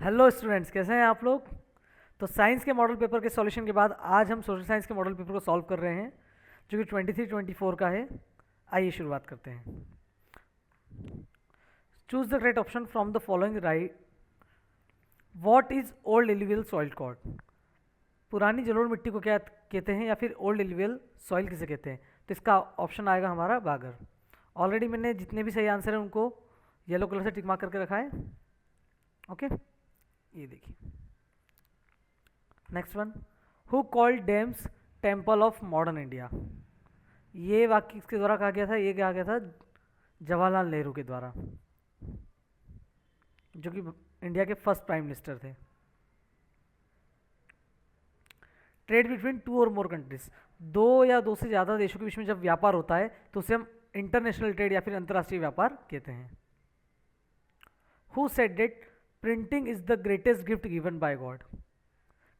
Hello students, कैसे हैं आप लोग। तो साइंस के मॉडल पेपर के सॉल्यूशन के बाद आज हम सोशल साइंस के मॉडल पेपर को सॉल्व कर रहे हैं जो कि 23-24 का है। आइए शुरुआत करते हैं। Choose the right option from the following right. What is old alluvial soil called. पुरानी जलोढ़ मिट्टी को क्या कहते हैं या फिर ओल्ड एल्यूवियल सॉइल किसे कहते हैं। तो इसका ऑप्शन आएगा हमारा बागर। ऑलरेडी मैंने जितने भी सही आंसर हैं उनको येलो कलर से टिक मार्क करके रखा है। ओके, ये देखिए। Next one, who called DIMMs temple of modern India. ये वाक्य किसके द्वारा कहा गया था। ये कहा गया था जवाहरलाल नेहरू के द्वारा, जो कि इंडिया के फर्स्ट प्राइम मिनिस्टर थे। ट्रेड बिटवीन टू और मोर कंट्रीज, दो या दो से ज़्यादा देशों के बीच में जब व्यापार होता है तो उसे हम इंटरनेशनल ट्रेड या फिर अंतर्राष्ट्रीय व्यापार कहते हैं। Who said that printing is the greatest gift given by God.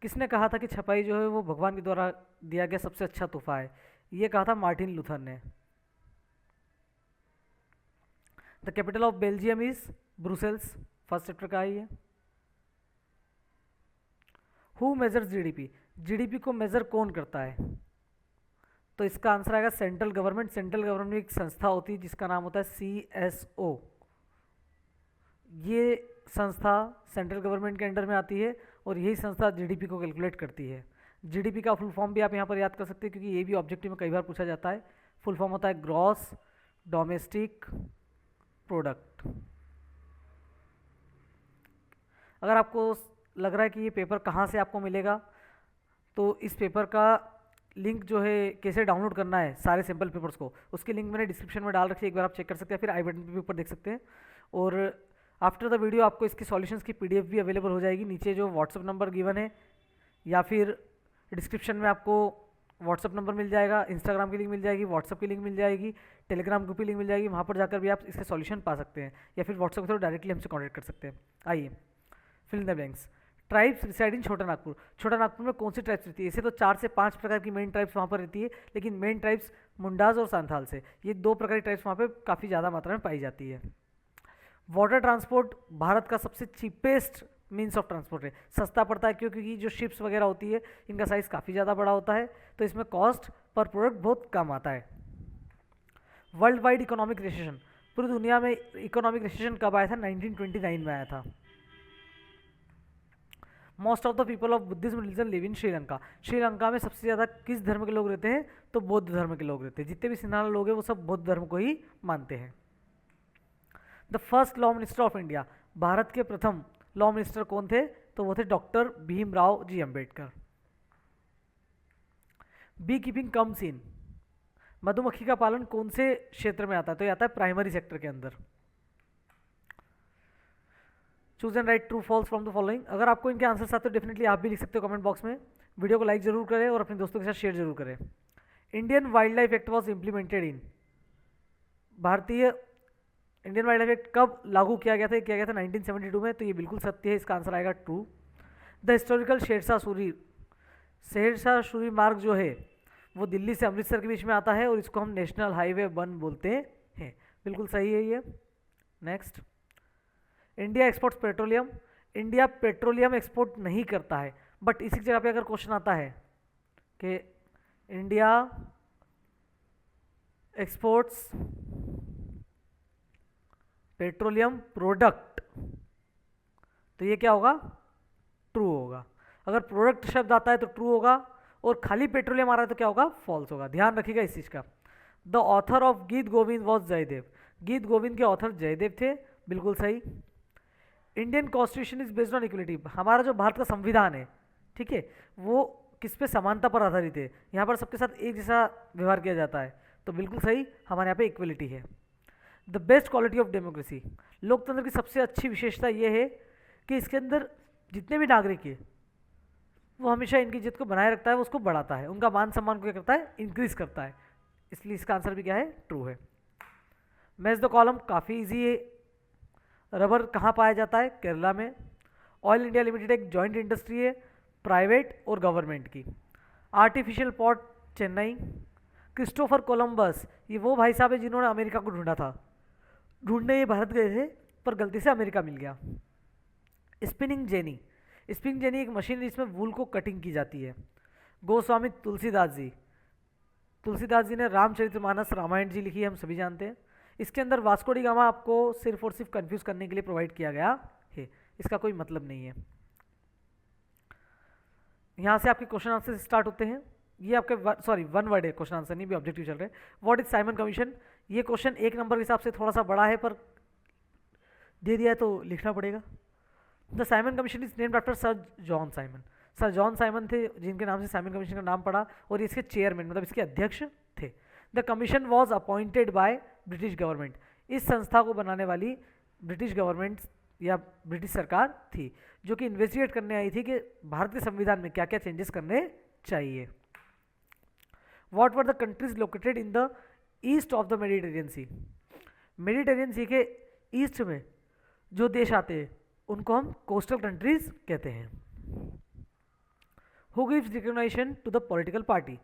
किसने कहा था कि छपाई जो है वो भगवान के द्वारा दिया गया सबसे अच्छा तोहफा है। ये कहा था मार्टिन लूथर ने। The capital of Belgium is Brussels, first chapter का है ये। हु मेजर्स जीडीपी, जीडीपी को मेजर कौन करता है। तो इसका आंसर आएगा सेंट्रल गवर्नमेंट। सेंट्रल गवर्नमेंट में एक संस्था होती है जिसका नाम होता है CSO। ये संस्था सेंट्रल गवर्नमेंट के अंडर में आती है और यही संस्था जीडीपी को कैलकुलेट करती है। जीडीपी का फुल फॉर्म भी आप यहाँ पर याद कर सकते हैं क्योंकि ये भी ऑब्जेक्टिव में कई बार पूछा जाता है। फुल फॉर्म होता है ग्रॉस डोमेस्टिक प्रोडक्ट। अगर आपको लग रहा है कि ये पेपर कहाँ से आपको मिलेगा तो इस पेपर का लिंक जो है कैसे डाउनलोड करना है सारे सैम्पल पेपर्स को, उसकी लिंक मैंने डिस्क्रिप्शन में डाल रखी है, एक बार आप चेक कर सकते हैं, फिर आई बटन पे भी ऊपर देख सकते हैं। और आफ्टर द वीडियो आपको इसकी सॉल्यूशंस की PDF भी अवेलेबल हो जाएगी। नीचे जो व्हाट्सअप नंबर गिवन है या फिर डिस्क्रिप्शन में आपको व्हाट्सअप नंबर मिल जाएगा, इंस्टाग्राम की लिंक मिल जाएगी, व्हाट्सअप की लिंक मिल जाएगी, टेलीग्राम ग्रुप की लिंक मिल जाएगी। वहाँ पर जाकर भी आप इसके सॉल्यूशन पा सकते हैं या फिर व्हाट्सअप के थ्रू डायरेक्टली हमसे कॉन्टैक्ट कर सकते हैं। आइए, fill in the blanks. Tribes reside in Chota Nagpur. छोटा नागपुर में कौन सी ट्राइब्स रहती है। ऐसे तो 4 से 5 प्रकार की मेन ट्राइब्स वहाँ पर रहती है, लेकिन मेन ट्राइब्स मुंडाज और सांथाल से, ये 2 प्रकार की ट्राइब्स वहाँ पर काफ़ी ज़्यादा मात्रा में पाई जाती है। वाटर ट्रांसपोर्ट भारत का सबसे चीपेस्ट मीन्स ऑफ ट्रांसपोर्ट है। सस्ता पड़ता है क्यों, क्योंकि जो शिप्स वगैरह होती है इनका साइज़ काफ़ी ज़्यादा बड़ा होता है, तो इसमें कॉस्ट पर प्रोडक्ट बहुत कम आता है। वर्ल्ड वाइड इकोनॉमिक रिसेशन, पूरी दुनिया में इकोनॉमिक रिसेशन कब आया था। 1929 में आया था। Most of the people of Buddhism religion live in Sri Lanka. Sri Lanka में सबसे ज़्यादा किस धर्म के लोग रहते हैं, तो बौद्ध धर्म के लोग रहते हैं। जितने भी सिन्हाला लोग हैं वो सब बौद्ध धर्म को ही मानते हैं। The first law minister of India, Bharat के प्रथम लॉ मिनिस्टर कौन थे, तो वो थे doctor Bhimrao ji Ambedkar. Beekeeping comes in, मधुमक्खी का पालन कौन से क्षेत्र में आता है, तो ये आता है प्राइमरी सेक्टर के अंदर। Choose and right true falls from the following. अगर आपको इनके आंसर आते तो डेफिनेटली आप भी लिख सकते हो कमेंट बॉक्स में। वीडियो को लाइक जरूर करें और अपने दोस्तों के साथ शेयर जरूर करें। Indian wild life act was implemented in, भारतीय इंडियन वाइल्ड लाइफ एक्ट कब लागू किया गया था। किया गया था 1972 में, तो ये बिल्कुल सत्य है, इसका आंसर आएगा true. The historical Sher Shah Suri Marg जो है वो दिल्ली से अमृतसर के बीच में आता है और इसको हम नेशनल हाईवे 1 बोलते हैं। बिल्कुल सही है ये। Next, India exports petroleum. India petroleum export नहीं करता है, बट इसी जगह पे अगर क्वेश्चन आता है कि इंडिया एक्सपोर्ट्स पेट्रोलियम प्रोडक्ट, तो ये क्या होगा, ट्रू होगा। अगर प्रोडक्ट शब्द आता है तो ट्रू होगा और खाली पेट्रोलियम आ रहा है तो क्या होगा, फॉल्स होगा। ध्यान रखिएगा इस चीज़ का। द ऑथर ऑफ गीत गोविंद वॉज जयदेव। गीत गोविंद के ऑथर जयदेव थे, बिल्कुल सही। Indian constitution is based on equality, हमारा जो भारत का संविधान है, ठीक है, वो किस पे समानता पर आधारित है। यहाँ पर सबके साथ एक जैसा व्यवहार किया जाता है, तो बिल्कुल सही, हमारे यहाँ पे इक्वलिटी है। The best quality of democracy, लोकतंत्र की सबसे अच्छी विशेषता ये है कि इसके अंदर जितने भी नागरिक हैं वो हमेशा इनकी इज्जत को बनाए रखता है, वो उसको बढ़ाता है, उनका मान सम्मान को क्या करता है, इंक्रीज करता है। इसलिए इसका आंसर भी क्या है, ट्रू है। मैच द कॉलम काफ़ी ईजी है। रबर कहाँ पाया जाता है, केरला में। ऑयल इंडिया लिमिटेड एक जॉइंट इंडस्ट्री है, प्राइवेट और गवर्नमेंट की। Artificial pot Chennai. Christopher Columbus, ये वो भाई साहब है जिन्होंने अमेरिका को ढूंढा था। ढूंढने ये भारत गए थे पर गलती से अमेरिका मिल गया। स्पिनिंग जेनी, स्पिनिंग जेनी एक मशीन जिसमें वूल को कटिंग की जाती है। गोस्वामी तुलसीदास जी ने रामचरितमानस रामायण जी लिखी है, हम सभी जानते हैं। इसके अंदर वास्को डी गामा आपको सिर्फ और सिर्फ कंफ्यूज करने के लिए प्रोवाइड किया गया है, इसका कोई मतलब नहीं है। यहाँ से आपके क्वेश्चन आंसर स्टार्ट होते हैं। ये आपके वन वर्ड है क्वेश्चन आंसर, नहीं भी ऑब्जेक्टिव चल रहे हैं। व्हाट इज साइमन कमीशन, ये क्वेश्चन एक नंबर के हिसाब से थोड़ा सा बड़ा है, पर दे दिया है तो लिखना पड़ेगा। The Simon commission is named after sir John Simon. Sir John Simon थे जिनके नाम से साइमन कमीशन का नाम पड़ा, और इसके चेयरमैन मतलब इसके अध्यक्ष थे। The commission was appointed by British government. इस संस्था को बनाने वाली ब्रिटिश गवर्नमेंट या ब्रिटिश सरकार थी, जो कि इन्वेस्टिगेट करने आई थी कि भारत के संविधान में क्या क्या चेंजेस करने चाहिए। What were the countries located in the east of the Mediterranean Sea. Mediterranean Sea के ईस्ट में जो देश आते हैं उनको हम कोस्टल कंट्रीज कहते हैं। Who gives recognition to the political party.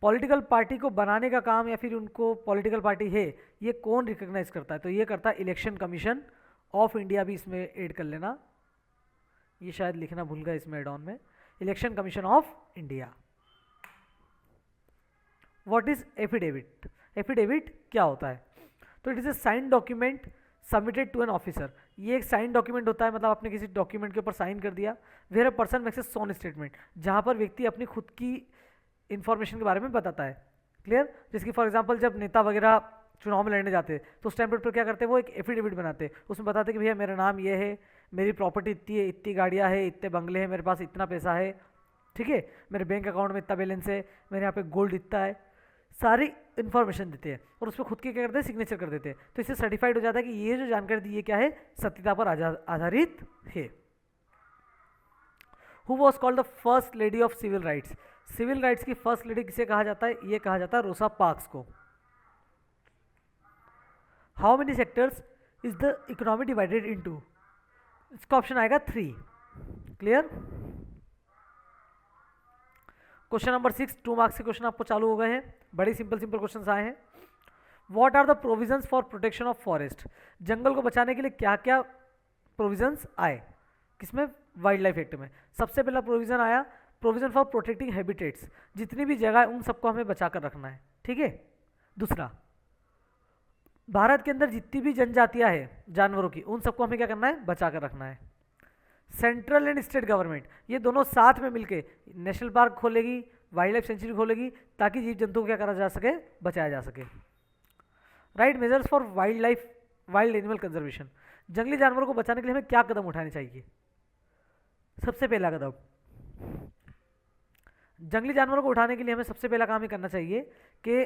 Political party को बनाने का काम या फिर उनको पॉलिटिकल पार्टी है ये कौन रिकॉग्नाइज करता है, तो ये करता है इलेक्शन कमीशन ऑफ इंडिया, भी इसमें ऐड कर लेना, ये शायद लिखना भूल गया इसमें एड ऑन में, election commission of India. What is affidavit, affidavit क्या होता है, तो it is a sign document submitted to an officer. ये एक साइन डॉक्यूमेंट होता है, मतलब आपने किसी डॉक्यूमेंट के ऊपर साइन कर दिया। Where a person makes a sworn statement, जहाँ पर व्यक्ति अपनी खुद की इंफॉर्मेशन के बारे में बताता है। क्लियर, जिसकी फॉर एग्जांपल जब नेता वगैरह चुनाव में लड़ने जाते हैं तो उस टाइम पर क्या करते हैं, वो एक एफिडेविट बनाते हैं, उसमें बताते हैं कि भैया मेरा नाम ये है, मेरी प्रॉपर्टी इतनी है, इतनी गाड़ियाँ है, इतने बंगले हैं, मेरे पास इतना पैसा है, ठीक है, मेरे बैंक अकाउंट में इतना बैलेंस है, मेरे यहाँ पे गोल्ड इतना है, सारी इन्फॉर्मेशन देते हैं और उसमें खुद के क्या करते हैं, सिग्नेचर कर देते हैं। तो इससे सर्टिफाइड हो जाता है कि ये जो जानकारी दी है क्या है, सत्यता पर आधारित है। Who was called the first lady of civil rights. Civil rights की फर्स्ट लेडी किसे कहा जाता है, ये कहा जाता है रोसा पार्क्स को। How many sectors is the economy divided into, इसका ऑप्शन आएगा 3। क्लियर। क्वेश्चन नंबर 6, 2 मार्क्स के क्वेश्चन आपको चालू हो गए हैं, बड़े सिंपल क्वेश्चंस आए हैं। What are the provisions for protection of forest. जंगल को बचाने के लिए क्या क्या प्रोविजंस आए, किसमें, वाइल्ड लाइफ एक्ट में। सबसे पहला प्रोविजन आया प्रोविजन फॉर प्रोटेक्टिंग हैबिटेट्स, जितनी भी जगह है उन सबको हमें बचा कर रखना है, ठीक है। दूसरा, भारत के अंदर जितनी भी जनजातियां हैं जानवरों की, उन सबको हमें क्या करना है, बचा कर रखना है। सेंट्रल एंड स्टेट गवर्नमेंट ये दोनों साथ में मिलके नेशनल पार्क खोलेगी, वाइल्ड लाइफ सेंचुरी खोलेगी, ताकि जीव जंतु को क्या करा जा सके, बचाया जा सके। Right measures for wild animal conservation, जंगली जानवरों को बचाने के लिए हमें क्या कदम उठाने चाहिए। सबसे पहला कदम, जंगली जानवरों को उठाने के लिए हमें सबसे पहला काम ये करना चाहिए कि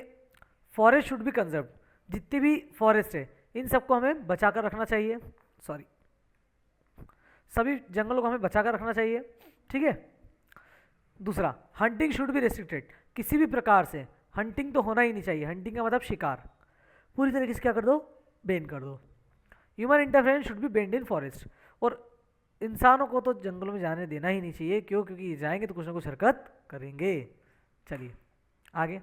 फॉरेस्ट शुड बी कंजर्व, जितनी भी फॉरेस्ट है इन सबको हमें बचा कर रखना चाहिए, सभी जंगलों को हमें बचा कर रखना चाहिए, ठीक है। दूसरा, हंटिंग शुड बी रेस्ट्रिक्टेड, किसी भी प्रकार से हंटिंग तो होना ही नहीं चाहिए, हंटिंग का मतलब शिकार, पूरी तरीके से क्या कर दो, बैन कर दो। Human interference should be banned in forest, और इंसानों को तो जंगलों में जाने देना ही नहीं चाहिए, क्यों, क्योंकि जाएंगे तो कुछ ना कुछ हरकत करेंगे। चलिए आगे।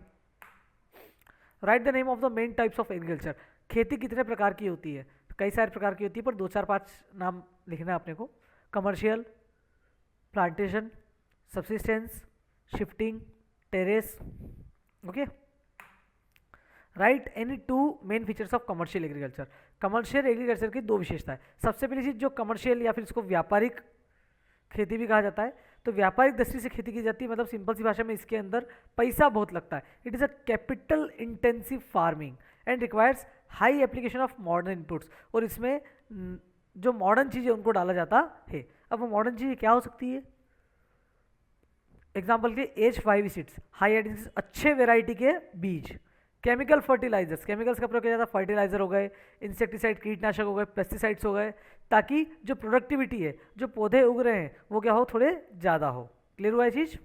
Right the name of the main types of agriculture, खेती कितने प्रकार की होती है, कई सारे प्रकार की होती है, पर 2-4-5 नाम लिखना है अपने को। Commercial, plantation, subsistence, shifting, terrace, okay. Right any 2 main features of commercial agriculture. Commercial agriculture की 2 विशेषताएं। सबसे पहली चीज, जो कमर्शियल या फिर इसको व्यापारिक खेती भी कहा जाता है, तो व्यापारिक दृष्टि से खेती की जाती है, मतलब सिंपल सी भाषा में इसके अंदर पैसा बहुत लगता है। It is a capital intensive farming and requires high application of modern inputs, और इसमें जो मॉडर्न चीज़ें उनको डाला जाता है। अब वो मॉडर्न चीज़ें क्या हो सकती है, एग्जाम्पल के H5 सीड्स, हाई एडिंग अच्छे वेराइटी के बीज। केमिकल फर्टिलाइजर्स, केमिकल्स का प्रयोग किया जाता है, फर्टिलाइजर हो गए, इंसेक्टिसाइड कीटनाशक हो गए, पेस्टिसाइड्स हो गए, ताकि जो प्रोडक्टिविटी है, जो पौधे उग रहे हैं वो क्या हो, थोड़े ज़्यादा हो। क्लियर हुआ ये चीज़।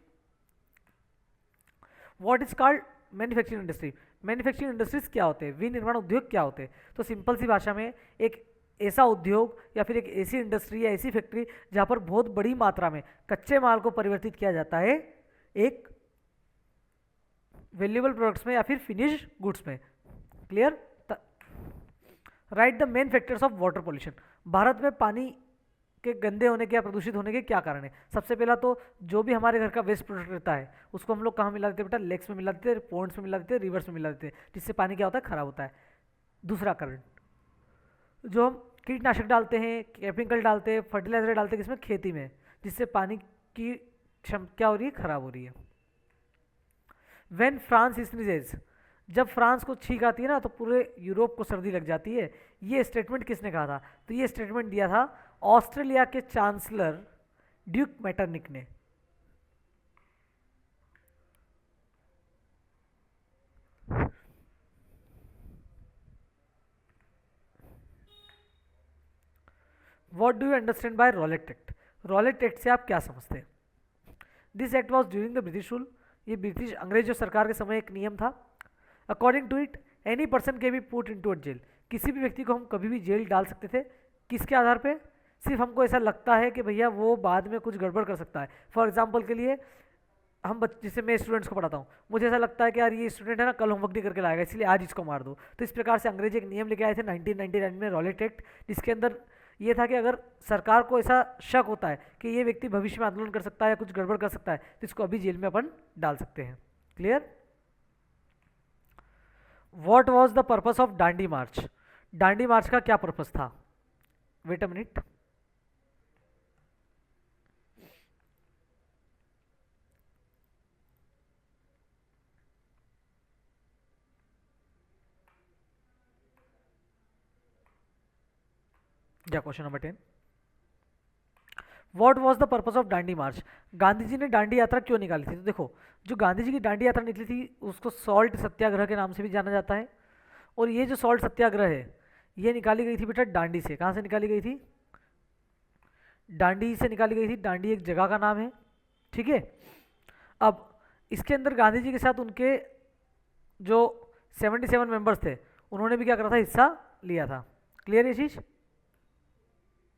What is called manufacturing industry, manufacturing industries क्या होते हैं, विनिर्माण उद्योग क्या होते हैं, तो सिंपल सी भाषा में एक ऐसा उद्योग या फिर एक ऐसी इंडस्ट्री या ऐसी फैक्ट्री जहाँ पर बहुत बड़ी मात्रा में कच्चे माल को परिवर्तित किया जाता है एक वैल्यूएबल प्रोडक्ट्स में या फिर फिनिश गुड्स में। Clear. Right the main factors of water pollution, Bharat में पानी के गंदे होने के या प्रदूषित होने के क्या कारण है? सबसे पहला तो जो भी हमारे घर का वेस्ट प्रोडक्ट रहता है उसको हम लोग कहाँ मिला देते हैं बेटा? लेक्स में मिला देते हैं, पॉन्ड्स में मिला देते हैं, रिवर्स में मिला देते हैं, जिससे पानी क्या होता है? खराब होता है। दूसरा कारण, जो हम कीटनाशक डालते हैं, केमिकल डालते हैं, फर्टिलाइजर डालते हैं किसमें? खेती में, जिससे पानी की क्या हो रही है? खराब हो रही है। वेन फ्रांस स्नीजेज, जब फ्रांस को छींक आती है ना तो पूरे यूरोप को सर्दी लग जाती है। ये स्टेटमेंट किसने कहा था? तो ये स्टेटमेंट दिया था ऑस्ट्रेलिया के चांसलर ड्यूक मैटरनिक ने। What do you understand by Rowlatt Act? Rowlatt Act से आप क्या समझते हैं? This act was during the British rule, ये ब्रिटिश अंग्रेजों सरकार के समय एक नियम था। According to it any person can be put into jail, किसी भी व्यक्ति को हम कभी भी जेल डाल सकते थे। किसके आधार पे? सिर्फ हमको ऐसा लगता है कि भैया वो बाद में कुछ गड़बड़ कर सकता है। फॉर एग्जाम्पल के लिए हम जैसे मैं स्टूडेंट्स को पढ़ाता हूँ, मुझे ऐसा लगता है कि यार ये स्टूडेंट है ना कल होमवर्क नहीं करके लाएगा, इसलिए आज इसको मार दो। तो इस प्रकार से अंग्रेज एक नियम लेके आए थे 1999 में, रॉलेट एक्ट, जिसके अंदर ये था कि अगर सरकार को ऐसा शक होता है कि ये व्यक्ति भविष्य में आंदोलन कर सकता है या कुछ गड़बड़ कर सकता है तो इसको अभी जेल में अपन डाल सकते हैं। Clear? What was the purpose of Dandi march? Dandi march का क्या पर्पस था? वेट अ मिनट, क्या question number 10, what was the purpose of Dandi march? Gandhi ji ने डांडी यात्रा क्यों निकाली थी? तो देखो, जो गांधी जी की डांडी यात्रा निकली थी उसको सॉल्ट सत्याग्रह के नाम से भी जाना जाता है। और ये जो सॉल्ट सत्याग्रह है ये निकाली गई थी बेटा डांडी से। कहाँ से निकाली गई थी? डांडी से निकाली गई थी। डांडी एक जगह का नाम है, ठीक है। अब इसके अंदर गांधी जी के साथ उनके जो 77 मेंबर्स थे उन्होंने भी क्या करा था? हिस्सा लिया था। क्लियर ये चीज?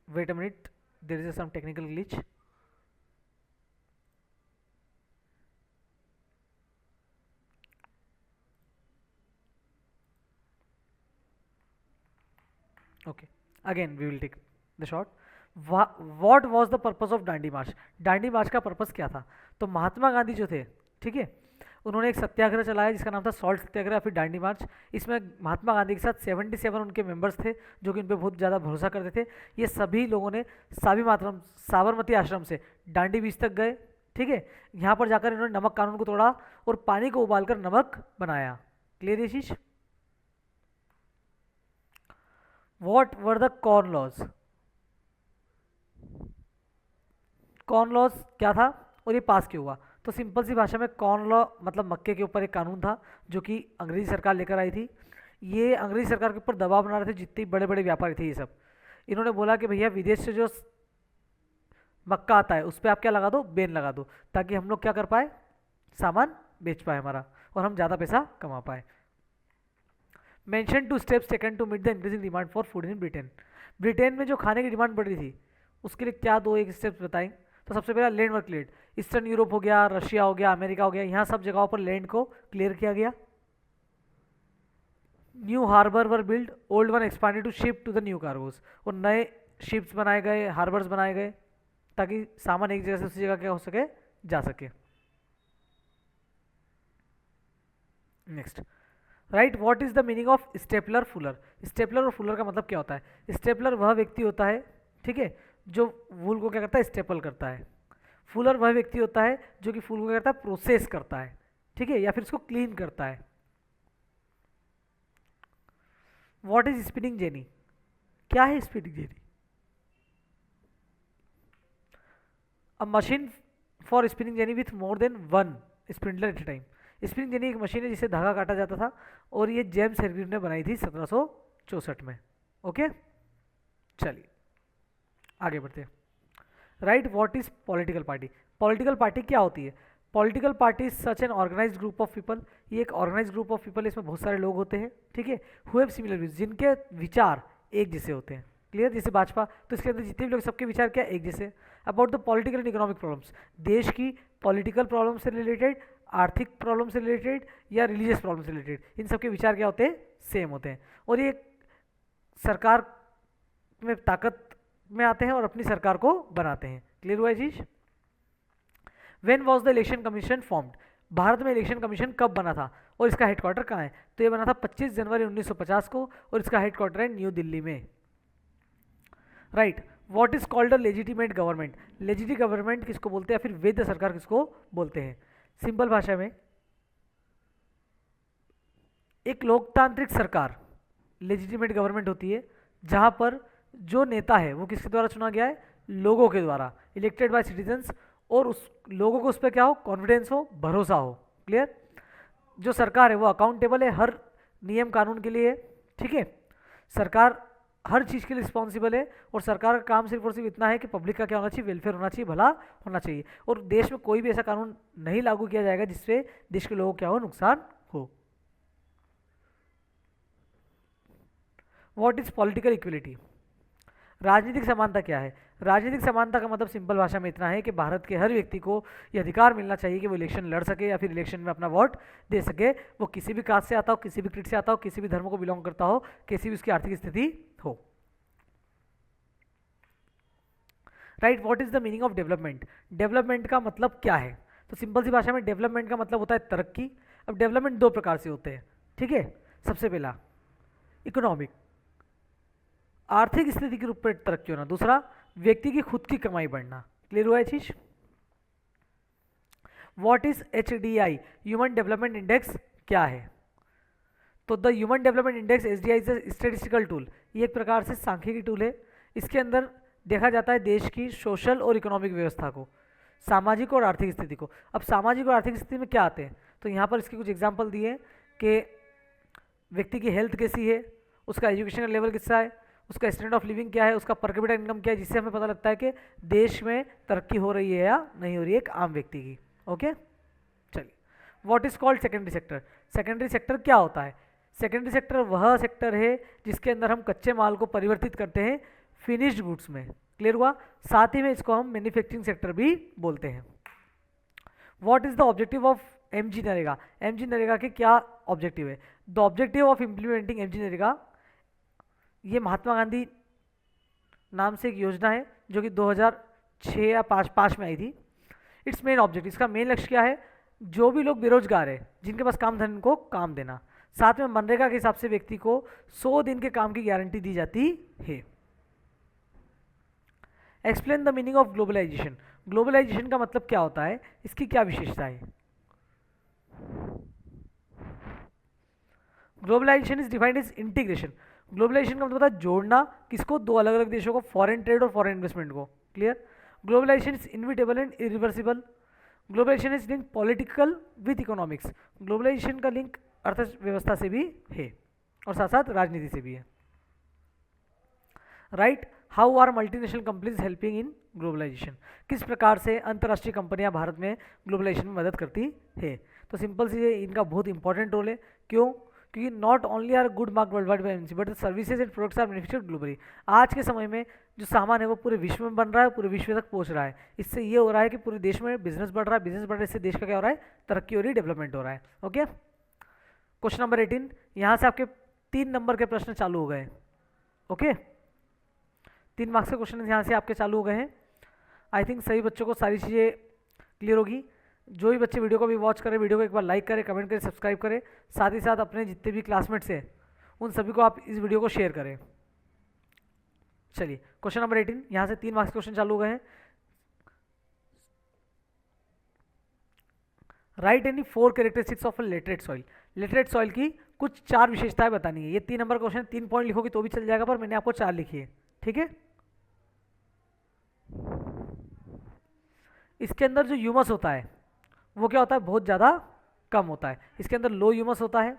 Wait a minute, there is some technical glitch. Okay, again we will take the shot. What was the purpose of Dandi march? Dandi march का पर्पस क्या था? तो महात्मा गांधी जो थे, ठीक है, उन्होंने एक सत्याग्रह चलाया जिसका नाम था सॉल्ट सत्याग्रह, फिर डांडी मार्च। इसमें महात्मा गांधी के साथ 77 उनके मेंबर्स थे जो कि उन पर बहुत ज़्यादा भरोसा करते थे। ये सभी लोगों ने साबरमती आश्रम से डांडी बीच तक गए, ठीक है। यहाँ पर जाकर इन्होंने नमक कानून को तोड़ा और पानी को उबालकर नमक बनाया। क्लियर ये चीज? What were the corn laws? Corn laws क्या था और ये पास क्यों हुआ? तो सिंपल सी भाषा में कॉर्न लॉ मतलब मक्के के ऊपर एक कानून था जो कि अंग्रेजी सरकार लेकर आई थी। ये अंग्रेजी सरकार के ऊपर दबाव बना रहे थे जितने बड़े बड़े व्यापारी थे ये सब। इन्होंने बोला कि भैया विदेश से जो मक्का आता है उस पर आप क्या लगा दो? बैन लगा दो, ताकि हम लोग क्या कर पाए? सामान बेच पाए हमारा, और हम ज़्यादा पैसा कमा पाए। Mention two steps taken to meet the increasing demand for food in Britain. Britain में जो खाने की डिमांड बढ़ रही थी उसके लिए क्या दो एक स्टेप्स बताएं? तो सबसे पहला लैंड वर क्लियर। ईस्टर्न यूरोप हो गया, रशिया हो गया, अमेरिका हो गया, यहाँ सब जगहों पर लैंड को क्लियर किया गया। New harbour were build, old one expanded to ship to the new cargoes. और नए शिप्स बनाए गए, हार्बर्स बनाए गए ताकि सामान एक जगह से दूसरी जगह क्या हो सके? जा सके। Next, right, what is the meaning of stapler Fuller? Stapler और फुलर का मतलब क्या होता है? स्टेपलर वह व्यक्ति होता है, ठीक है, जो वूल को क्या करता है? स्टेपल करता है। फुलर वह व्यक्ति होता है जो कि फूल को क्या करता है? प्रोसेस करता है, ठीक है, या फिर इसको क्लीन करता है। What is spinning jenny? क्या है spinning jenny? A machine for spinning jenny with more than one spindler at a time. Spinning jenny एक मशीन है जिससे धागा काटा जाता था और ये जेम्स हेरग्रीव ने बनाई थी 1764 में। ओके, चलिए आगे बढ़ते हैं। Right, what is political party? Political party क्या होती है? Political party is such an organise group of people. ये एक ऑर्गेनाइज ग्रुप ऑफ पीपल, इसमें बहुत सारे लोग होते हैं, ठीक है, हु हैव सिमिलर व्यूज, जिनके विचार एक जैसे होते हैं। क्लियर? जैसे भाजपा, तो इसके अंदर जितने भी लोग सबके विचार क्या एक जैसे। About the political and economic problems, देश की पॉलिटिकल प्रॉब्लम से रिलेटेड, आर्थिक प्रॉब्लम से रिलेटेड या रिलीजियस प्रॉब्लम से रिलेटेड, इन सबके विचार क्या होते हैं? सेम होते हैं। और ये सरकार में ताकत में आते हैं और अपनी सरकार को बनाते हैं। क्लियर हुआ चीज? When was the election commission formed? Bharat में इलेक्शन कमीशन कब बना था और इसका हेडक्वार्टर कहाँ है? तो ये बना था 25 जनवरी 1950 को और इसका हेडक्वार्टर है न्यू दिल्ली में। Right. What is called a legitimate government? Legitimate government किसको बोलते हैं, फिर वैध सरकार किसको बोलते हैं? सिंपल भाषा में एक लोकतांत्रिक सरकार लेजिटिमेट गवर्नमेंट होती है जहां पर जो नेता है वो किसके द्वारा चुना गया है? लोगों के द्वारा, इलेक्टेड बाय सिटीजन्स, और उस लोगों को उस पर क्या हो? कॉन्फिडेंस हो, भरोसा हो। क्लियर? जो सरकार है वो अकाउंटेबल है हर नियम कानून के लिए, ठीक है। सरकार हर चीज़ के लिए रिस्पॉन्सिबल है और सरकार का काम सिर्फ और सिर्फ इतना है कि पब्लिक का क्या होना चाहिए? वेलफेयर होना चाहिए, भला होना चाहिए। और देश में कोई भी ऐसा कानून नहीं लागू किया जाएगा जिससे देश के लोगों को क्या हो? नुकसान हो। What is political equality? राजनीतिक समानता क्या है? राजनीतिक समानता का मतलब सिंपल भाषा में इतना है कि भारत के हर व्यक्ति को यह अधिकार मिलना चाहिए कि वो इलेक्शन लड़ सके या फिर इलेक्शन में अपना वोट दे सके, वो किसी भी कास्ट से आता हो, किसी भी क्रिट से आता हो, किसी भी धर्म को बिलोंग करता हो, किसी भी उसकी आर्थिक स्थिति हो। Right. What is the meaning of development? Development का मतलब क्या है? तो सिंपल सी भाषा में डेवलपमेंट का मतलब होता है तरक्की। अब डेवलपमेंट दो प्रकार से होते हैं, ठीक है। सबसे पहला इकोनॉमिक, आर्थिक स्थिति के रूप में तरक्की होना। दूसरा व्यक्ति की खुद की कमाई बढ़ना। क्लियर हुआ है चीज? What is HDI? Human development index क्या है? तो the human development index HDI is a statistical tool. ये एक प्रकार से सांख्यिकी टूल है। इसके अंदर देखा जाता है देश की सोशल और इकोनॉमिक व्यवस्था को, सामाजिक और आर्थिक स्थिति को। अब सामाजिक और आर्थिक स्थिति में क्या आते हैं? तो यहाँ पर इसके कुछ एग्जाम्पल दिए कि व्यक्ति की हेल्थ कैसी है, उसका एजुकेशन का लेवल कितना है, उसका स्टैंडर्ड ऑफ लिविंग क्या है, उसका पर कैपिटा इनकम क्या है, जिससे हमें पता लगता है कि देश में तरक्की हो रही है या नहीं हो रही है एक आम व्यक्ति की। ओके, चलिए। What is called secondary sector? Secondary sector क्या होता है? सेकेंडरी सेक्टर वह सेक्टर है जिसके अंदर हम कच्चे माल को परिवर्तित करते हैं फिनिश्ड गुड्स में। क्लियर हुआ? साथ ही में इसको हम मैन्युफैक्चरिंग सेक्टर भी बोलते हैं। What is the objective of MG NREGA? MG NREGA के क्या ऑब्जेक्टिव है? The objective of implementing MG NREGA, ये महात्मा गांधी नाम से एक योजना है जो कि 2006 या 5 में आई थी। इट्स मेन ऑब्जेक्टिव, इसका मेन लक्ष्य क्या है? जो भी लोग बेरोजगार है, जिनके पास काम धन को काम देना। साथ में मनरेगा के हिसाब से व्यक्ति को 100 दिन के काम की गारंटी दी जाती है। Explain the meaning of globalisation. Globalisation का मतलब क्या होता है? इसकी क्या विशेषता है? Globalisation is defined as integration. Globalisation का मतलब होता है जोड़ना, किसको? दो अलग अलग देशों को, फॉरेन ट्रेड और फॉरेन इन्वेस्टमेंट को। Clear? Globalisation is inevitable and irreversible. Globalisation is link political with economics. Globalisation का लिंक अर्थव्यवस्था से भी है और साथ साथ राजनीति से भी है। Right. How are multinational companies helping in globalisation? किस प्रकार से अंतर्राष्ट्रीय कंपनियां भारत में ग्लोबलाइजेशन में मदद करती है? तो सिंपल सी इनका बहुत इंपॉर्टेंट रोल है। क्यों? क्योंकि not only are good mark worldwide by MNC but services and products are manufactured globally. आज के समय में जो सामान है वो पूरे विश्व में बन रहा है, पूरे विश्व तक पहुंच रहा है। इससे ये हो रहा है कि पूरे देश में बिजनेस बढ़ रहा है, बिजनेस बढ़ रहा है, इससे देश का क्या हो रहा है? तरक्की हो रही है, डेवलपमेंट हो रहा है। ओके, क्वेश्चन नंबर 18, यहाँ से आपके 3 नंबर के प्रश्न चालू हो गए। ओके, 3 मार्क्स के क्वेश्चन यहाँ से आपके चालू हो गए हैं। आई थिंक सभी बच्चों को सारी चीज़ें क्लियर होगी। जो भी बच्चे वीडियो को भी वॉच करें, वीडियो को एक बार लाइक करें, कमेंट करें, सब्सक्राइब करें। साथ ही साथ अपने जितने भी क्लासमेट्स हैं उन सभी को आप इस वीडियो को शेयर करें। चलिए, क्वेश्चन नंबर 18, यहाँ से 3 मार्क्स क्वेश्चन चालू हो गए हैं। Right any 4 characteristics of a laterite soil. Laterite soil की कुछ 4 विशेषताएं बतानी है। ये 3 नंबर क्वेश्चन, 3 पॉइंट लिखोगे तो भी चल जाएगा, पर मैंने आपको 4 लिखी है। ठीक है, इसके अंदर जो ह्यूमस होता है वो क्या होता है? बहुत ज़्यादा कम होता है। इसके अंदर लो ह्यूमस होता है।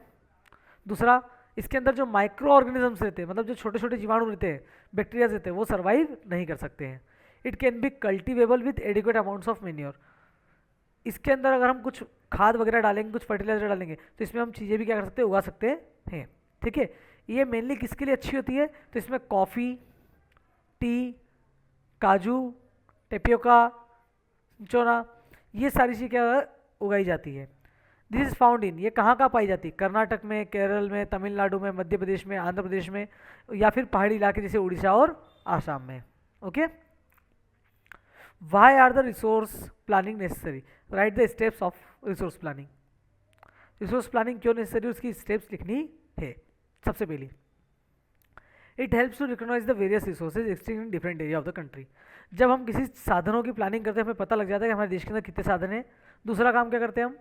दूसरा, इसके अंदर जो माइक्रो ऑर्गेनिजम्स रहते हैं, मतलब जो छोटे छोटे जीवाणु रहते हैं, बैक्टीरियाज रहते हैं, वो सर्वाइव नहीं कर सकते हैं। It can be cultivable with adequate amounts of manure. इसके अंदर अगर हम कुछ खाद वगैरह डालेंगे, कुछ फर्टिलाइजर डालेंगे, तो इसमें हम चीज़ें भी क्या कर सकते हैं? उगा सकते हैं। ठीक है, ये मेनली किसके लिए अच्छी होती है? तो इसमें कॉफ़ी, टी, काजू, टेपियोका, चोना, ये सारी चीज़ें क्या उगाई जाती है। दिस इज फाउंड इन, ये कहाँ पाई जाती है? कर्नाटक में, केरल में, तमिलनाडु में, मध्य प्रदेश में, आंध्र प्रदेश में, या फिर पहाड़ी इलाके जैसे उड़ीसा और आसाम में। Okay, why are the resource planning necessary, write the steps of resource planning. Resource planning क्यों नेसेसरी, उसकी स्टेप्स लिखनी है। सबसे पहली, it helps to recognise the various resources extend in different area of the country. जब हम किसी साधनों की प्लानिंग करते हैं हमें पता लग जाता है कि हमारे देश के अंदर कितने साधन हैं। दूसरा काम क्या करते हैं हम,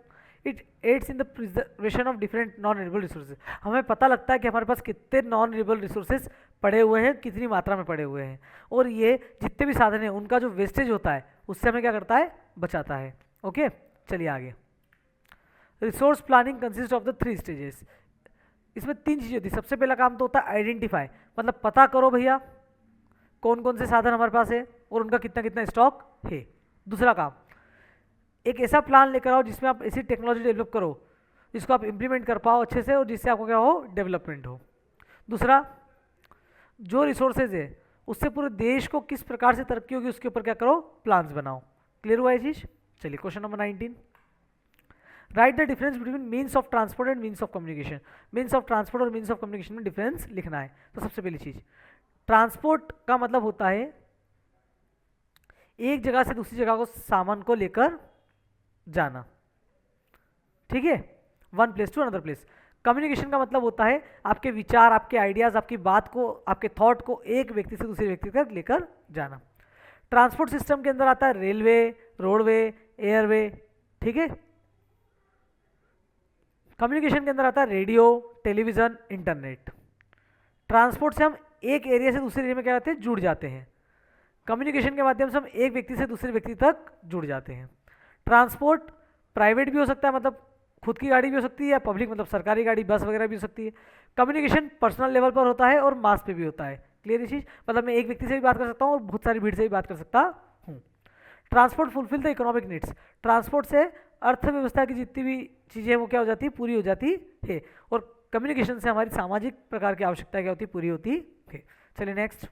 it adds in the preservation of different non renewable resources. हमें पता लगता है कि हमारे पास कितने नॉन रिन्यूएबल रिसोर्सेज पड़े हुए हैं, कितनी मात्रा में पड़े हुए हैं, और ये जितने भी साधन हैं उनका जो वेस्टेज होता है उससे हमें क्या करता है, बचाता है। ओके, चलिए आगे। Resource planning consist of the 3 stages. इसमें 3 चीज़ें होती है। सबसे पहला काम तो होता है आइडेंटिफाई, मतलब पता करो भैया कौन कौन से साधन हमारे पास है और उनका कितना कितना स्टॉक है। दूसरा काम, एक ऐसा प्लान लेकर आओ जिसमें आप ऐसी टेक्नोलॉजी डेवलप करो जिसको आप इंप्लीमेंट कर पाओ अच्छे से और जिससे आपको क्या हो, डेवलपमेंट हो। दूसरा, जो रिसोर्सेज है उससे पूरे देश को किस प्रकार से तरक्की होगी उसके ऊपर क्या करो, प्लान्स बनाओ। क्लियर हुआ ये चीज। चलिए question number 19, right the difference between means of transport and means of communication. Means of transport और मीन्स ऑफ कम्युनिकेशन में डिफरेंस लिखना है। तो सबसे पहली चीज, ट्रांसपोर्ट का मतलब होता है एक जगह से दूसरी जगह को सामान को लेकर जाना, ठीक है, one place to another place. Communication का मतलब होता है आपके विचार, आपके आइडियाज, आपकी बात को, आपके थॉट को एक व्यक्ति से दूसरे व्यक्ति तक लेकर जाना। ट्रांसपोर्ट सिस्टम के अंदर आता है रेलवे, रोडवे, एयरवे, ठीक है। कम्युनिकेशन के अंदर आता है रेडियो, टेलीविजन, इंटरनेट। ट्रांसपोर्ट से हम एक एरिया से दूसरे एरिया में क्या करते हैं, जुड़ जाते हैं। कम्युनिकेशन के माध्यम से हम एक व्यक्ति से दूसरे व्यक्ति तक जुड़ जाते हैं। ट्रांसपोर्ट प्राइवेट भी हो सकता है, मतलब खुद की गाड़ी भी हो सकती है, या पब्लिक मतलब सरकारी गाड़ी, बस वगैरह भी हो सकती है। कम्युनिकेशन पर्सनल लेवल पर होता है और मास पे भी होता है। क्लियर ये चीज़, मतलब मैं एक व्यक्ति से भी बात कर सकता हूँ और बहुत सारी भीड़ से भी बात कर सकता हूँ। Transport fulfil the economic needs. Transport से अर्थव्यवस्था की जितनी भी चीज़ें हैं वो क्या हो जाती है, पूरी हो जाती है। और कम्युनिकेशन से हमारी सामाजिक प्रकार की आवश्यकता क्या होती है, पूरी होती है। चलिए next,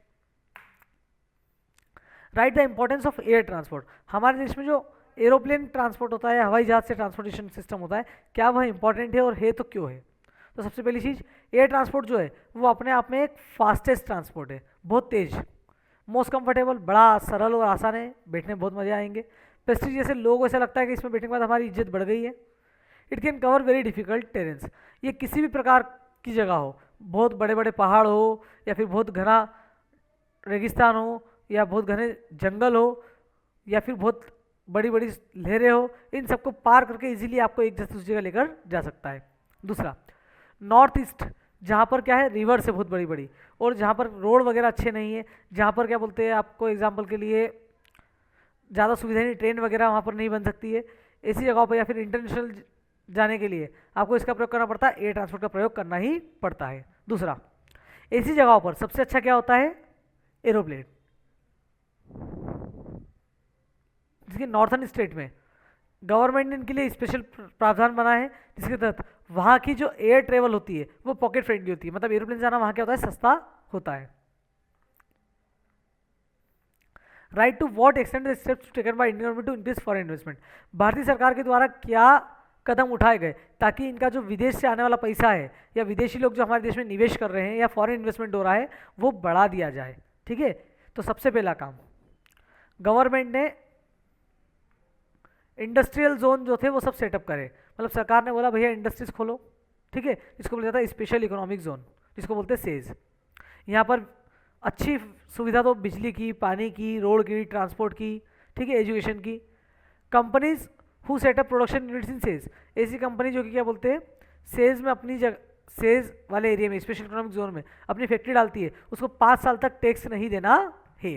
right the importance of air transport. हमारे देश में जो एरोप्लेन ट्रांसपोर्ट होता है, हवाई जहाज से ट्रांसपोर्टेशन सिस्टम होता है, क्या वह इंपॉर्टेंट है और है तो क्यों है। तो सबसे पहली चीज़, एयर ट्रांसपोर्ट जो है वो अपने आप में एक फास्टेस्ट ट्रांसपोर्ट है, बहुत तेज, मोस्ट कंफर्टेबल, बड़ा सरल और आसान है, बैठने में बहुत मजे आएंगे। प्रेस्टीज जैसे लोगों को ऐसा लगता है कि इसमें बैठने के बाद हमारी इज्जत बढ़ गई है। It can cover very difficult terrains. ये किसी भी प्रकार की जगह हो, बहुत बड़े बड़े पहाड़ हो या फिर बहुत घना रेगिस्तान हो या बहुत घने जंगल हो या फिर बहुत बड़ी बड़ी लहरें हो, इन सबको पार करके इजीली आपको एक जगह से दूसरी जगह लेकर जा सकता है। दूसरा, नॉर्थ ईस्ट, जहाँ पर क्या है, रिवर्स है बहुत बड़ी बड़ी, और जहाँ पर रोड वगैरह अच्छे नहीं है, जहाँ पर क्या बोलते हैं आपको, एग्जाम्पल के लिए ज़्यादा सुविधाएं नहीं, ट्रेन वगैरह वहाँ पर नहीं बन सकती है, ऐसी जगहों पर या फिर इंटरनेशनल जाने के लिए आपको इसका प्रयोग करना पड़ता है, एयर ट्रांसपोर्ट का प्रयोग करना ही पड़ता है। दूसरा, ऐसी जगहों पर सबसे अच्छा क्या होता है, एरोप्लेन। जिसके नॉर्थन स्टेट में गवर्नमेंट ने इनके लिए स्पेशल प्रावधान बनाए हैं, जिसके तहत वहाँ की जो एयर ट्रेवल होती है वो पॉकेट फ्रेंडली होती है, मतलब एरोप्लेन जाना वहाँ क्या होता है, सस्ता होता है। Write to what extent the steps taken by Indian government to increase foreign investment. भारतीय सरकार के द्वारा क्या कदम उठाए गए ताकि इनका जो विदेश से आने वाला पैसा है या विदेशी लोग जो हमारे देश में निवेश कर रहे हैं या फॉरेन इन्वेस्टमेंट हो रहा है वो बढ़ा दिया जाए, ठीक है। तो सबसे पहला काम, गवर्नमेंट ने इंडस्ट्रियल जोन जो थे वो सब सेटअप करे, मतलब सरकार ने बोला भैया इंडस्ट्रीज खोलो, ठीक है। इसको बोला जाता है स्पेशल इकोनॉमिक जोन, जिसको बोलते हैं सेज। यहाँ पर अच्छी सुविधा तो बिजली की, पानी की, रोड की, ट्रांसपोर्ट की, ठीक है, एजुकेशन की। Companies who setup production units in says, ऐसी कंपनी जो कि क्या बोलते हैं सेज में अपनी जगह, सेज वाले एरिया में, स्पेशल इकोनॉमिक जोन में अपनी फैक्ट्री डालती है, उसको 5 साल तक टैक्स नहीं देना है।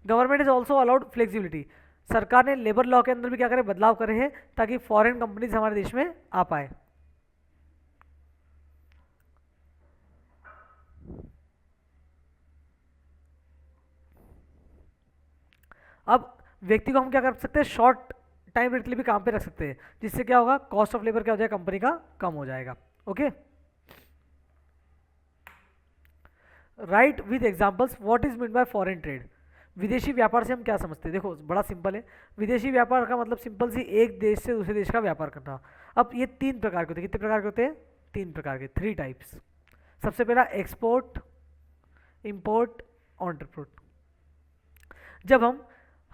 Government is also allowed flexibility. सरकार ने लेबर लॉ के अंदर भी क्या करे, बदलाव करे हैं ताकि फॉरेन कंपनीज हमारे देश में आ पाए। अब व्यक्ति को हम क्या कर सकते हैं, शॉर्ट टाइम पीरियड के लिए भी काम पे रख सकते हैं, जिससे क्या होगा, कॉस्ट ऑफ लेबर क्या हो जाएगा, कंपनी का कम हो जाएगा। Okay, right with examples what is mean by foreign trade. विदेशी व्यापार से हम क्या समझते हैं, देखो बड़ा सिंपल है। विदेशी व्यापार का मतलब सिंपल सी एक देश से दूसरे देश का व्यापार करना। अब ये 3 प्रकार के होते हैं, कितने प्रकार के होते हैं, 3 प्रकार के, 3 टाइप्स। सबसे पहला एक्सपोर्ट, इंपोर्ट, ऑन्ट्रप्रोट। जब हम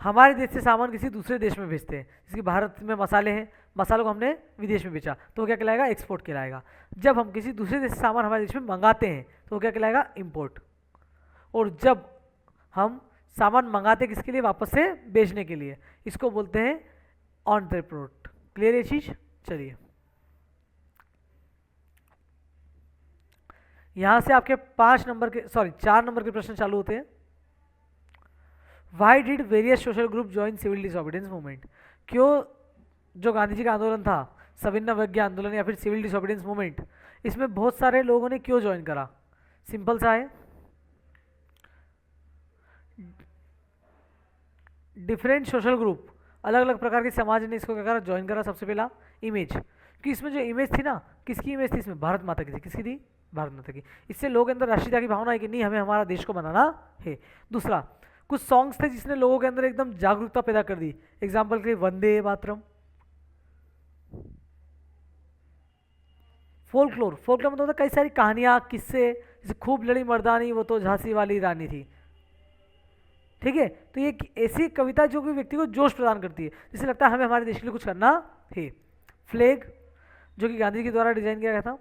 हमारे देश से सामान किसी दूसरे देश में भेजते हैं, जैसे कि भारत में मसाले हैं, मसालों को हमने विदेश में बेचा तो वो क्या कहलाएगा, एक्सपोर्ट कहलाएगा। जब हम किसी दूसरे देश से सामान हमारे देश में मंगाते हैं तो वो क्या कहलाएगा, इम्पोर्ट। और जब हम सामान मंगाते किसके लिए, वापस से बेचने के लिए, इसको बोलते हैं ऑन ट्रांसपोर्ट। क्लियर ये चीज? चलिए यहां से आपके 4 नंबर के प्रश्न चालू होते हैं। Why did various social group join civil disobedience movement? क्यों जो गांधी जी का आंदोलन था, सविनय अवज्ञा आंदोलन या फिर सिविल डिसोबीडियंस मूवमेंट, इसमें बहुत सारे लोगों ने क्यों ज्वाइन करा? सिंपल सा है, डिफरेंट सोशल ग्रुप, अलग अलग प्रकार के समाज ने इसको क्या करा, ज्वाइन करा। सबसे पहला इमेज, कि इसमें जो इमेज थी ना, किसकी इमेज थी इसमें, भारत माता की थी। किसकी थी? भारत माता की। इससे लोगों के अंदर राष्ट्रीयता की भावना है कि नहीं, हमें हमारा देश को बनाना है। दूसरा, कुछ सॉन्ग्स थे जिसने लोगों के अंदर एकदम जागरूकता पैदा कर दी। एग्जाम्पल के लिए वंदे मातरम। फोल्कलोर, फोल्कलोर मतलब कई सारी कहानियां, किस्से, जैसे खूब लड़ी मर्दानी वो तो झांसी वाली रानी थी। ठीक है, तो ये ऐसी कविता जो कि व्यक्ति को जोश प्रदान करती है, जिससे लगता है हमें हमारे देश के लिए कुछ करना है। फ्लैग, जो कि गांधी जी के द्वारा डिजाइन किया गया था।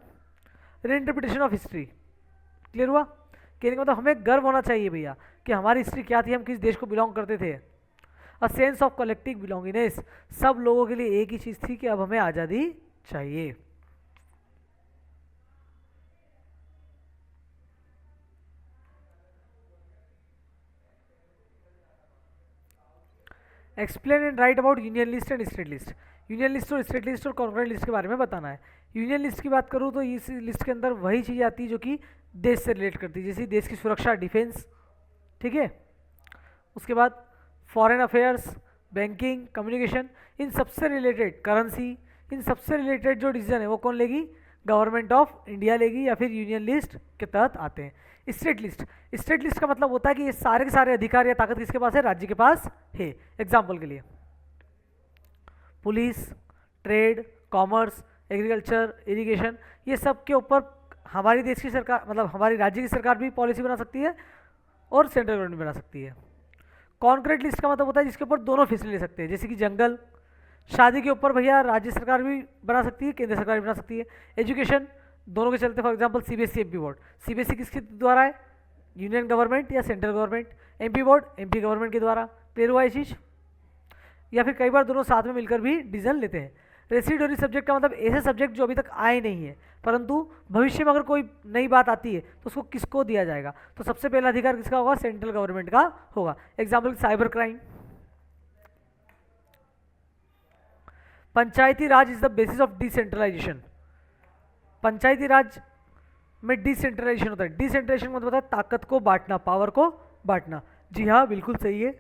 रीइंटरप्रिटेशन ऑफ हिस्ट्री, क्लियर हुआ? कहने का मतलब हमें गर्व होना चाहिए भैया कि हमारी हिस्ट्री क्या थी, हम किस देश को बिलोंग करते थे। A sense of collective belongingness, सब लोगों के लिए एक ही चीज़ थी कि अब हमें आज़ादी चाहिए। Explain and right about union list and state list. Union list और स्टेट लिस्ट और कॉन्करेंट लिस्ट के बारे में बताना है। यूनियन लिस्ट की बात करूँ तो इस लिस्ट के अंदर वही चीज़ आती है जो कि देश से रिलेट करती है, जैसे देश की सुरक्षा, डिफेंस। ठीक है, उसके बाद फॉरेन अफेयर्स, बैंकिंग, कम्युनिकेशन, इन सबसे रिलेटेड, करेंसी, इन सबसे रिलेटेड जो डिसीजन है वो कौन लेगी, गवर्नमेंट ऑफ इंडिया लेगी या फिर यूनियन लिस्ट के तहत आते हैं। स्टेट लिस्ट, स्टेट लिस्ट का मतलब होता है कि ये सारे के सारे अधिकार या ताकत किसके पास है, राज्य के पास है। एग्जाम्पल के लिए police, trade, commerce, agriculture, irrigation, ये सब के ऊपर हमारी देश की सरकार, मतलब हमारी राज्य की सरकार भी पॉलिसी बना सकती है और सेंट्रल गवर्नमेंट बना सकती है। कॉन्क्रीट लिस्ट का मतलब होता है जिसके ऊपर दोनों फैसले ले सकते हैं, जैसे कि जंगल, शादी के ऊपर भैया राज्य सरकार भी बना सकती है, केंद्र सरकार भी बना सकती है। एजुकेशन, दोनों के चलते, for example CBSE MP board, CBSE किसके द्वारा है, यूनियन गवर्नमेंट या central government. MP board MP government के द्वारा। क्लियर हुआ ये चीज़? या फिर कई बार दोनों साथ में मिलकर भी डिसीजन लेते हैं। रेसिडोरी सब्जेक्ट का मतलब ऐसे सब्जेक्ट जो अभी तक आए नहीं है, परंतु भविष्य में अगर कोई नई बात आती है तो उसको किसको दिया जाएगा, तो सबसे पहला अधिकार किसका होगा, सेंट्रल गवर्नमेंट का होगा। Example cyber crime. Panchayati Raj is the basis of decentralisation. Panchayati Raj में डिसेंट्रलाइजेशन होता है। डिसेंट्रलाइजेशन मतलब होता है ताकत को बांटना, पावर को बांटना। जी हाँ, बिल्कुल सही है।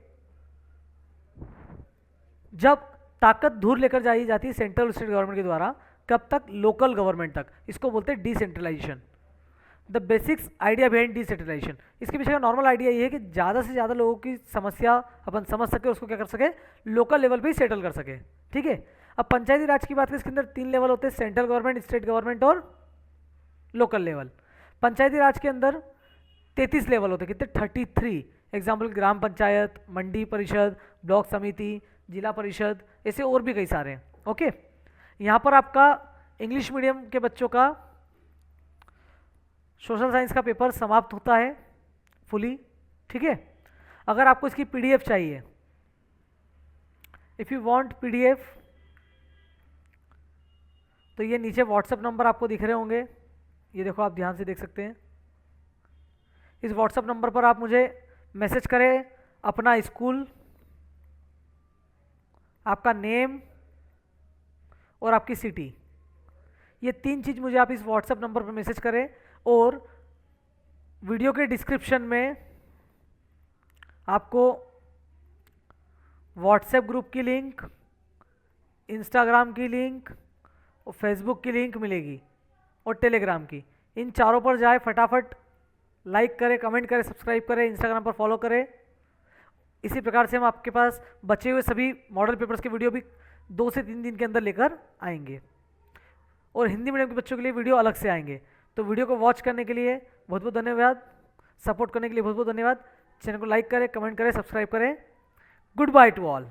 जब ताकत दूर लेकर जाई जाती है सेंट्रल और स्टेट गवर्नमेंट के द्वारा, कब तक, लोकल गवर्नमेंट तक, इसको बोलते हैं decentralisation. The basics idea behind decentralisation, इसके पीछे का नॉर्मल आइडिया ये है कि ज़्यादा से ज़्यादा लोगों की समस्या अपन समझ सके, उसको क्या कर सके, लोकल लेवल पे ही सेटल कर सके। ठीक है, अब पंचायती राज की बात करें, इसके अंदर 3 लेवल होते हैं, सेंट्रल गवर्नमेंट, स्टेट गवर्नमेंट और लोकल लेवल। पंचायती राज के अंदर 33 लेवल होते हैं, कितने, 33। एग्जाम्पल ग्राम पंचायत, मंडी परिषद, ब्लॉक समिति, जिला परिषद, ऐसे और भी कई सारे हैं। ओके, यहाँ पर आपका इंग्लिश मीडियम के बच्चों का सोशल साइंस का पेपर समाप्त होता है फुली। ठीक है, अगर आपको इसकी पीडीएफ चाहिए, इफ़ यू वांट पीडीएफ, तो ये नीचे व्हाट्सएप नंबर आपको दिख रहे होंगे, ये देखो, आप ध्यान से देख सकते हैं। इस व्हाट्सएप नंबर पर आप मुझे मैसेज करें अपना स्कूल, आपका नेम और आपकी सिटी, ये 3 चीज़ मुझे आप इस व्हाट्सएप नंबर पर मैसेज करें। और वीडियो के डिस्क्रिप्शन में आपको व्हाट्सएप ग्रुप की लिंक, इंस्टाग्राम की लिंक और फेसबुक की लिंक मिलेगी और टेलीग्राम की। इन चारों पर जाए, फटाफट लाइक करें, कमेंट करें, सब्सक्राइब करें, इंस्टाग्राम पर फॉलो करें। इसी प्रकार से हम आपके पास बचे हुए सभी मॉडल पेपर्स के वीडियो भी 2 से 3 दिन के अंदर लेकर आएंगे, और हिंदी मीडियम के बच्चों के लिए वीडियो अलग से आएंगे। तो वीडियो को वॉच करने के लिए बहुत बहुत धन्यवाद, सपोर्ट करने के लिए बहुत बहुत धन्यवाद। चैनल को लाइक करें, कमेंट करें, सब्सक्राइब करें। Good by two all.